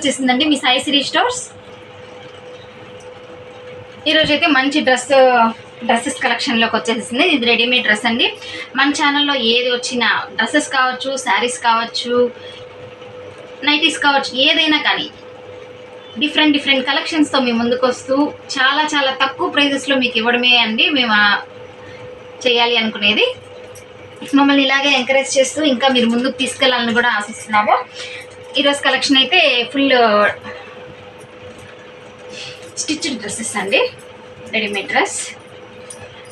వచ్చేసిందండి మీ సాయి శ్రీ స్టోర్స్. ఈరోజు అయితే మంచి డ్రెస్సెస్ కలెక్షన్లోకి వచ్చేసింది. ఇది రెడీమేడ్ డ్రెస్ అండి. మన ఛానల్లో ఏది వచ్చినా డ్రెస్సెస్ కావచ్చు, శారీస్ కావచ్చు, నైటీస్ కావచ్చు, ఏదైనా కానీ డిఫరెంట్ కలెక్షన్స్తో మీ ముందుకు వస్తూ చాలా చాలా తక్కువ ప్రైజెస్లో మీకు ఇవ్వడమే అండి మేము చేయాలి అనుకునేది. మమ్మల్ని ఇలాగే ఎంకరేజ్ చేస్తూ ఇంకా మీరు ముందుకు తీసుకెళ్ళాలని కూడా ఆశిస్తున్నాము. ఈరోజు కలెక్షన్ అయితే ఫుల్ స్టిచ్డ్ డ్రెస్సెస్ అండి, రెడీమేడ్ డ్రెస్.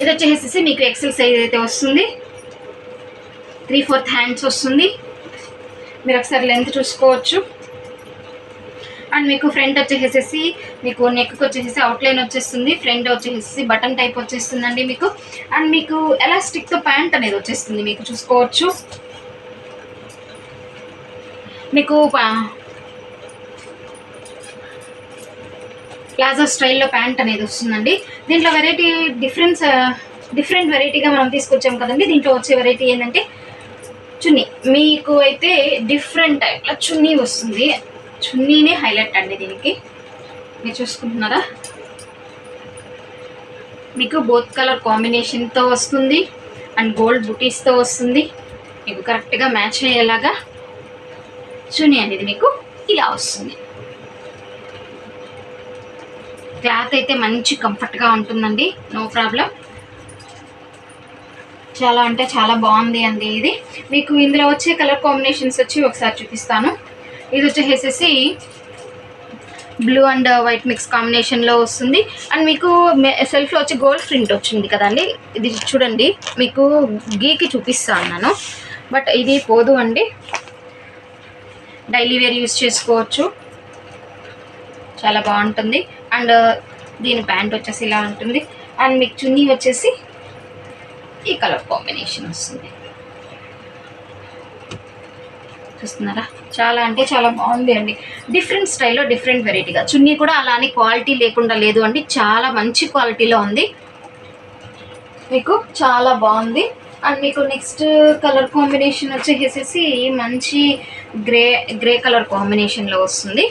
ఇది వచ్చేసి మీకు ఎక్సెల్ సైజ్ అయితే వస్తుంది, 3/4 హ్యాండ్స్ వస్తుంది. మీరు ఒకసారి లెంత్ చూసుకోవచ్చు. అండ్ మీకు ఫ్రంట్ వచ్చేసేసి మీకు నెక్కి వచ్చేసి అవుట్లైన్ వచ్చేస్తుంది, ఫ్రంట్ వచ్చేసి బటన్ టైప్ వచ్చేస్తుందండి మీకు. అండ్ మీకు ఎలాస్టిక్తో ప్యాంట్ అనేది వచ్చేస్తుంది, మీకు చూసుకోవచ్చు. మీకు ప్లాజో స్టైల్లో ప్యాంట్ అనేది వస్తుందండి. దీంట్లో డిఫరెంట్ వెరైటీగా మనం తీసుకొచ్చాం కదండి. దీంట్లో వచ్చే వెరైటీ ఏంటంటే చున్నీ. మీకు అయితే డిఫరెంట్ టైప్లో చున్నీ వస్తుంది. చున్నీనే హైలైట్ అండి దీనికి. మీరు చూసుకుంటున్నారా, మీకు బోత్ కలర్ కాంబినేషన్తో వస్తుంది అండ్ గోల్డ్ బుటీస్తో వస్తుంది. మీకు కరెక్ట్గా మ్యాచ్ అయ్యేలాగా చున్నీ అనేది మీకు ఇలా వస్తుంది. క్లాత్ అయితే మంచి కంఫర్ట్గా ఉంటుందండి, నో ప్రాబ్లం. చాలా అంటే చాలా బాగుంది అండి ఇది. మీకు ఇందులో వచ్చే కలర్ కాంబినేషన్స్ వచ్చి ఒకసారి చూపిస్తాను. ఇది వచ్చేసేసి బ్లూ అండ్ వైట్ మిక్స్ కాంబినేషన్లో వస్తుంది. అండ్ మీకు సెల్ఫ్లో వచ్చి గోల్డ్ ప్రింట్ వచ్చింది కదండి. ఇది చూడండి, మీకు గీకి చూపిస్తాను నేను, బట్ ఇది పోదు అండి. డైలీ వేర్ యూస్ చేసుకోవచ్చు, చాలా బాగుంటుంది. అండ్ దీని ప్యాంట్ వచ్చేసి ఇలా ఉంటుంది. అండ్ మీకు చున్నీ వచ్చేసి ఈ కలర్ కాంబినేషన్ వస్తుంది. చూస్తున్నారా, చాలా అంటే చాలా బాగుంది అండి. డిఫరెంట్ స్టైల్లో డిఫరెంట్ వెరైటీగా. చున్నీ కూడా అలానే క్వాలిటీ లేకుండా లేదు అండి, చాలా మంచి క్వాలిటీలో ఉంది, మీకు చాలా బాగుంది. అండ్ మీకు నెక్స్ట్ కలర్ కాంబినేషన్ వచ్చేసేసి మంచి గ్రే కలర్ కాంబినేషన్లో వస్తుంది.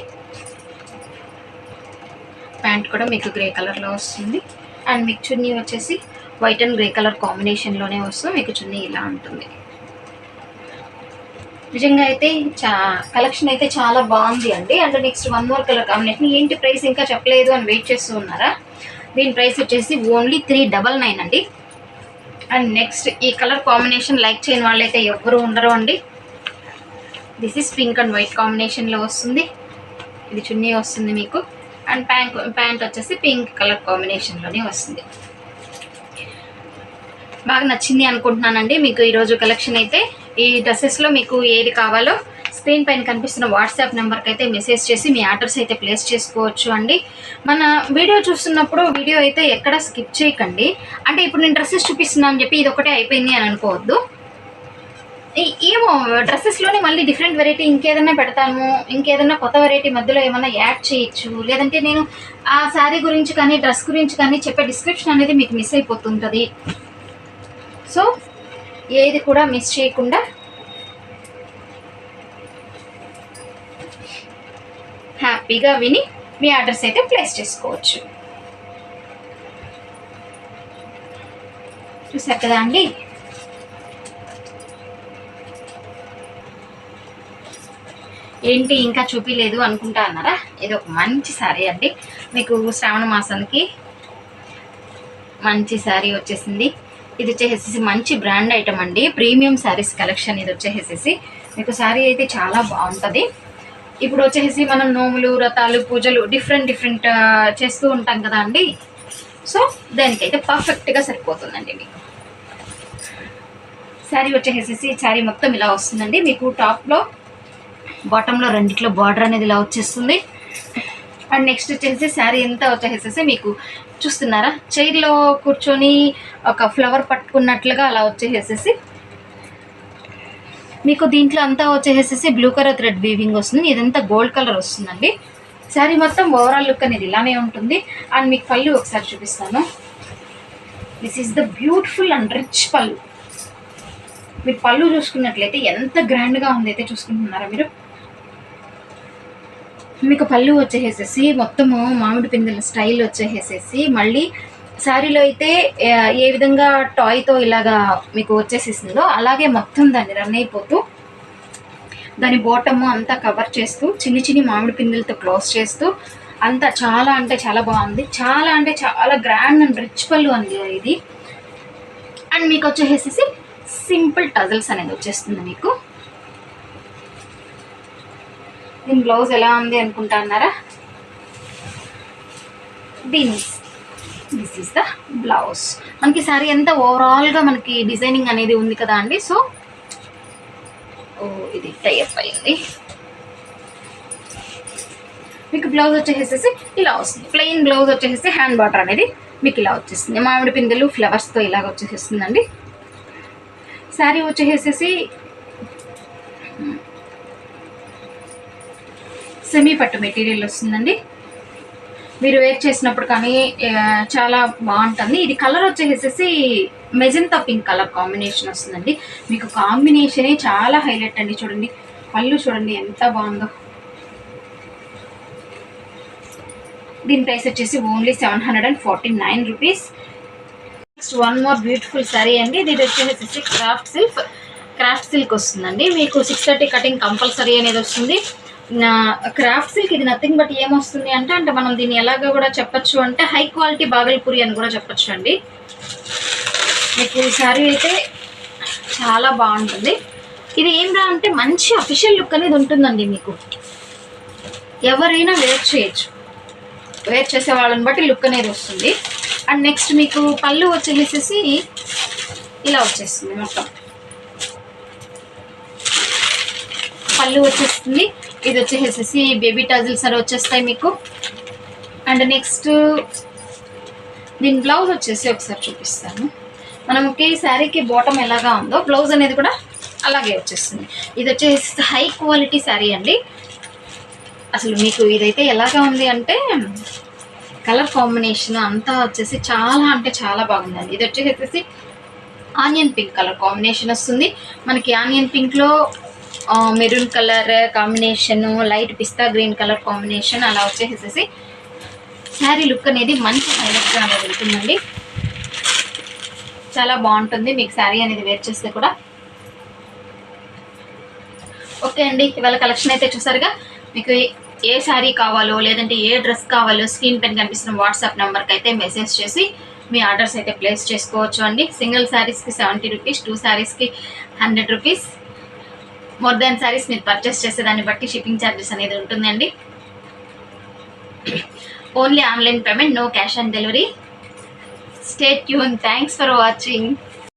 ప్యాంట్ కూడా మీకు గ్రే కలర్లో వస్తుంది. అండ్ మీకు చున్నీ వచ్చేసి వైట్ అండ్ గ్రే కలర్ కాంబినేషన్లోనే వస్తుంది. మీకు చున్నీ ఇలా ఉంటుంది. నిజంగా అయితే కలెక్షన్ అయితే చాలా బాగుంది అండి. And next 1 more colour combination. ఏంటి ప్రైస్ ఇంకా చెప్పలేదు అని వెయిట్ చేస్తూ ఉన్నారా? దీని ప్రైస్ వచ్చేసి ఓన్లీ 399 అండి. అండ్ నెక్స్ట్ ఈ కలర్ కాంబినేషన్ లైక్ చేయని వాళ్ళైతే ఎవ్వరూ ఉండరు అండి. This is pink and white కాంబినేషన్లో వస్తుంది. ఇది చున్నీ వస్తుంది మీకు. అండ్ ప్యాంట్ వచ్చేసి పింక్ కలర్ కాంబినేషన్లోనే వస్తుంది. బాగా నచ్చింది అనుకుంటున్నానండి మీకు ఈరోజు కలెక్షన్ అయితే. ఈ డ్రెస్సెస్లో మీకు ఏది కావాలో స్క్రీన్ పైన కనిపిస్తున్న వాట్సాప్ నెంబర్కి అయితే మెసేజ్ చేసి మీ ఆర్డర్స్ అయితే ప్లేస్ చేసుకోవచ్చు అండి. మన వీడియో చూస్తున్నప్పుడు వీడియో అయితే ఎక్కడ స్కిప్ చేయకండి. అంటే ఇప్పుడు నేను డ్రెస్సెస్ చూపిస్తున్నాను అని చెప్పి ఇది ఒకటే అయిపోయింది అని అనుకోవద్దు. ఏమో డ్రెస్సెస్లోనే మళ్ళీ డిఫరెంట్ వెరైటీ ఇంకేదైనా పెడతాము, ఇంకేదైనా కొత్త వెరైటీ మధ్యలో ఏమైనా యాడ్ చేయొచ్చు. లేదంటే నేను ఆ శారీ గురించి కానీ డ్రెస్ గురించి కానీ చెప్పే డిస్క్రిప్షన్ అనేది మీకు మిస్ అయిపోతుంటుంది. సో ఏది కూడా మిస్ చేయకుండా హ్యాపీగా విని మీ ఆర్డర్స్ అయితే ప్లేస్ చేసుకోవచ్చు. చూసారు కదా అండి, ఏంటి ఇంకా చూపించలేదు అనుకుంటా అన్నారా? ఇది ఒక మంచి శారీ అండి, మీకు శ్రావణ మాసానికి మంచి శారీ వచ్చేసింది. ఇది వచ్చేసేసి మంచి బ్రాండ్ ఐటమ్ అండి, ప్రీమియం శారీస్ కలెక్షన్. ఇది వచ్చేసేసి మీకు శారీ అయితే చాలా బాగుంటుంది. ఇప్పుడు వచ్చేసి మనం నోములు, వ్రతాలు, పూజలు డిఫరెంట్ చేస్తూ ఉంటాం కదా అండి. సో దానికైతే పర్ఫెక్ట్గా సరిపోతుందండి మీకు. శారీ వచ్చేసేసి శారీ మొత్తం ఇలా వస్తుందండి. మీకు టాప్లో బాటంలో రెండిట్లో బార్డర్ అనేది ఇలా వచ్చేస్తుంది. అండ్ నెక్స్ట్ వచ్చేసి శారీ అంతా వచ్చేసేసి మీకు చూస్తున్నారా, చైర్లో కూర్చొని ఒక ఫ్లవర్ పట్టుకున్నట్లుగా అలా వచ్చేసేసి మీకు దీంట్లో అంతా వచ్చేసేసి బ్లూ కలర్ థ్రెడ్ వీవింగ్ వస్తుంది. ఇదంతా గోల్డ్ కలర్ వస్తుందండి. శారీ మొత్తం ఓవరాల్ లుక్ అనేది ఇలానే ఉంటుంది. అండ్ మీకు పళ్ళు ఒకసారి చూపిస్తాను. This is the beautiful and rich పళ్ళు. మీరు పళ్ళు చూసుకున్నట్లయితే ఎంత గ్రాండ్గా ఉంది అయితే చూసుకుంటున్నారా మీరు? మీకు పళ్ళు వచ్చేసేసి మొత్తము మామిడి పిందెల స్టైల్ వచ్చేసేసి మళ్ళీ శారీలో అయితే ఏ విధంగా టాయ్తో ఇలాగా మీకు వచ్చేసేసిందో అలాగే మొత్తం దాన్ని రన్ అయిపోతూ దాని బాటము అంతా కవర్ చేస్తూ చిన్ని చిన్ని మామిడి పిందెలతో క్లోజ్ చేస్తూ అంతా చాలా అంటే చాలా బాగుంది. చాలా అంటే చాలా గ్రాండ్ అండ్ రిచ్ పళ్ళు అండి ఇది. అండ్ మీకు వచ్చేసేసి సింపుల్ టజల్స్ అనేది వచ్చేస్తుంది మీకు. దీని బ్లౌజ్ ఎలా ఉంది అనుకుంటున్నారా? This is the blouse. మనకి శారీ అంతా ఓవరాల్గా మనకి డిజైనింగ్ అనేది ఉంది కదా అండి. సో ఇది టైప్ అయింది. మీకు బ్లౌజ్ వచ్చేసేసి ఇలా వస్తుంది. ప్లెయిన్ బ్లౌజ్ వచ్చేసి హ్యాండ్ బార్డర్ అనేది మీకు ఇలా వచ్చేస్తుంది. మామిడి పిందెలు ఫ్లవర్స్తో ఇలాగ వచ్చేసేస్తుందండి. శారీ వచ్చేసేసి సెమీ పట్టు మెటీరియల్ వస్తుందండి. మీరు వేర్ చేసినప్పుడు కానీ చాలా బాగుంటుంది. ఇది కలర్ వచ్చేసేసి మెజెంతా పింక్ కలర్ కాంబినేషన్ వస్తుందండి. మీకు కాంబినేషనే చాలా హైలైట్ అండి. చూడండి పళ్ళు చూడండి ఎంత బాగుందో. దీని ప్రైస్ వచ్చేసి only 749 rupees. Next one more beautiful sari అండి. ఇది వచ్చేసి క్రాఫ్ట్ సిల్క్ వస్తుందండి. మీకు 630 కటింగ్ కంపల్సరీ అనేది వస్తుంది. క్రాఫ్ట్ సిల్క్ ఇది నథింగ్ బట్ ఏమొస్తుంది అంటే మనం దీన్ని ఎలాగో కూడా చెప్పచ్చు అంటే హై క్వాలిటీ బాగల్పూరి అని కూడా చెప్పచ్చు అండి. మీకు ఈ శారీ అయితే చాలా బాగుంటుంది. ఇది ఏంటంటే అంటే మంచి అఫీషియల్ లుక్ అనేది ఉంటుందండి. మీకు ఎవరైనా వేర్ చేయొచ్చు. వేర్ చేసే వాళ్ళని బట్టి లుక్ అనేది వస్తుంది. అండ్ నెక్స్ట్ మీకు పళ్ళు వచ్చేసేసి ఇలా వచ్చేస్తుంది. మొత్తం పళ్ళు వచ్చేస్తుంది. ఇది వచ్చేసేసి బేబీ టజిల్స్ అని వచ్చేస్తాయి మీకు. అండ్ నెక్స్ట్ దీని బ్లౌజ్ వచ్చేసి ఒకసారి చూపిస్తాను. మనకి శారీకి బాటమ్ ఎలాగా ఉందో బ్లౌజ్ అనేది కూడా అలాగే వచ్చేస్తుంది. ఇది వచ్చేసి హై క్వాలిటీ శారీ అండి. అసలు మీకు ఇదైతే ఎలాగా ఉంది అంటే కలర్ కాంబినేషన్ అంతా వచ్చేసి చాలా అంటే చాలా బాగుందండి. ఇది వచ్చేసి ఆనియన్ పింక్ కలర్ కాంబినేషన్ వస్తుంది. మనకి ఆనియన్ పింక్లో maroon colour combination, light pista green colour combination అలా వచ్చేసేసి శారీ లుక్ అనేది మంచి హైలైట్గా అనేది వెళ్తుందండి. చాలా బాగుంటుంది మీకు శారీ అనేది వేర్ చేస్తే కూడా. ఓకే అండి, ఇవాళ కలెక్షన్ అయితే చూసారుగా. మీకు ఏ శారీ కావాలో లేదంటే ఏ డ్రెస్ కావాలో స్క్రీన్ పైన కనిపిస్తున్న వాట్సాప్ నెంబర్కి అయితే మెసేజ్ చేసి మీ ఆర్డర్స్ అయితే ప్లేస్ చేసుకోవచ్చు అండి. సింగిల్ శారీస్కి 70 రూపీస్, 2 శారీస్కి 100 రూపీస్. మోర్ దాన్ శారీస్ మీరు పర్చేస్ చేసేదాన్ని బట్టి షిప్పింగ్ ఛార్జెస్ అనేది ఉంటుందండి. Only online payment, no cash on delivery. Stay tune. Thanks for watching.